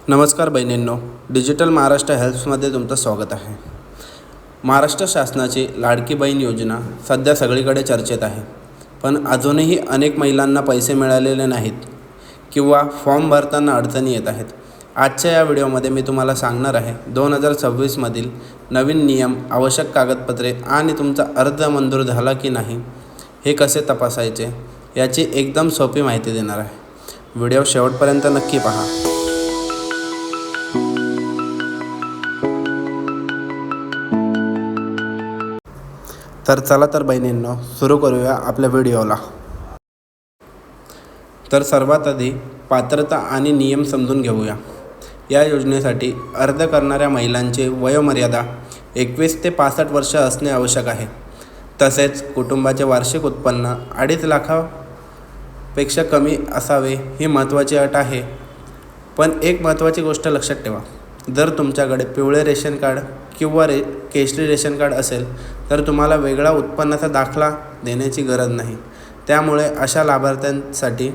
नमस्कार बहिणींनो, डिजिटल महाराष्ट्र हेल्प्समध्ये तुमचं स्वागत आहे. महाराष्ट्र शासनाची लाडकी बहीण योजना सध्या सगळीकडे चर्चेत आहे. पण अजूनही अनेक महिलांना पैसे मिळालेले नाहीत किंवा फॉर्म भरताना अडचणी येत आहेत. आजच्या या व्हिडिओमध्ये मी तुम्हाला सांगणार आहे 2026मधील नवीन नियम, आवश्यक कागदपत्रे आणि तुमचा अर्ज मंजूर झाला की नाही हे कसे तपासायचे याची एकदम सोपी माहिती देणार आहे. व्हिडिओ शेवटपर्यंत नक्की पहा. तर चला तर बहिणींनो, सुरू करूया आपल्या व्हिडिओला. तर सर्वात आधी पात्रता आणि नियम समजून घेऊया. या योजनेसाठी अर्ज करणाऱ्या महिलांची वयोमर्यादा 21 ते 65 वर्ष असणे आवश्यक आहे. तसेच कुटुंबाचे वार्षिक उत्पन्न 2.5 लाखापेक्षा कमी असावे ही महत्त्वाची अट आहे. पण एक महत्त्वाची गोष्ट लक्षात ठेवा, जर तुमच्याकडे पिवळे रेशन कार्ड किंवा केशरी रेशन कार्ड असेल तर तुम्हाला वेगळा उत्पन्नाचा दाखला देण्याची गरज नाही. त्यामुळे अशा लाभार्थ्यांसाठी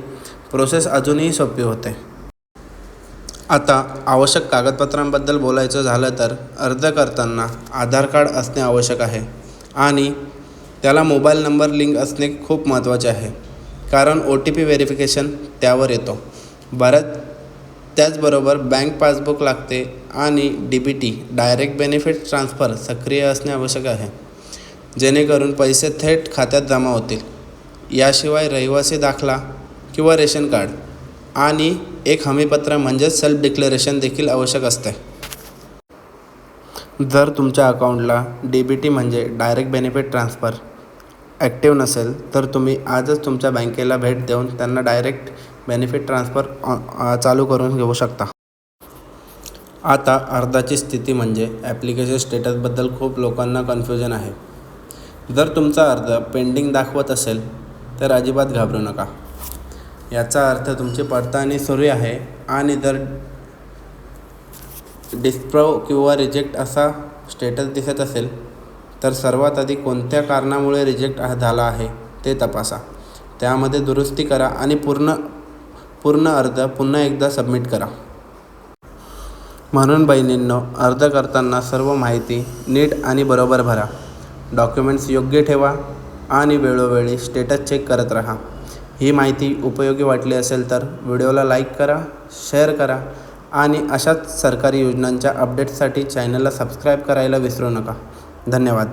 प्रोसेस अजूनही सोपी होते. आता आवश्यक कागदपत्रांबद्दल बोलायचं झालं तर अर्ज करताना आधार कार्ड असणे आवश्यक आहे आणि त्याला मोबाईल नंबर लिंक असणे खूप महत्त्वाचे आहे, कारण OTP व्हेरिफिकेशन त्यावर येतो. त्याचबरोबर बँक पासबुक लागते आणि DBT डायरेक्ट बेनिफिट ट्रान्सफर सक्रिय असणे आवश्यक आहे, जेणेकरून पैसे थेट खात्यात जमा होतील. याशिवाय रहिवासी दाखला किंवा रेशन कार्ड आणि एक हमीपत्र म्हणजेच सेल्फ डिक्लेरेशन देखील आवश्यक असते. जर तुमच्या अकाउंटला DBT म्हणजे डायरेक्ट बेनिफिट ट्रान्सफर ॲक्टिव्ह नसेल तर तुम्ही आजच तुमच्या बँकेला भेट देऊन त्यांना डायरेक्ट बेनिफिट ट्रान्सफर चालू करून घेऊ शकता. आता अर्जाची स्थिती म्हणजे ॲप्लिकेशन स्टेटसबद्दल खूप लोकांना कन्फ्युजन आहे. जर तुमचा अर्ज पेंडिंग दाखवत असेल तर अजिबात घाबरू नका. याचा अर्थ तुमची पडताळणी सुरू आहे आणि जर डिसअप्रूव्ह किंवा रिजेक्ट असा स्टेटस दिसत असेल तर सर्वात आधी कोणत्या कारणामुळे रिजेक्ट झाला आहे ते तपासा. त्यामध्ये दुरुस्ती करा आणि पूर्ण अर्ज पुन्हा एकदा सबमिट करा. म्हणून बहिणींनो, अर्ज करताना सर्व माहिती नीट आणि बरोबर भरा. डॉक्युमेंट्स योग्य ठेवा आणि वेळोवेळी स्टेटस चेक करत राहा. ही माहिती उपयोगी वाटली असेल तर व्हिडिओला लाईक करा, शेअर करा आणि अशाच सरकारी योजनांच्या अपडेट्ससाठी चॅनलला सबस्क्राईब करायला विसरू नका. धन्यवाद.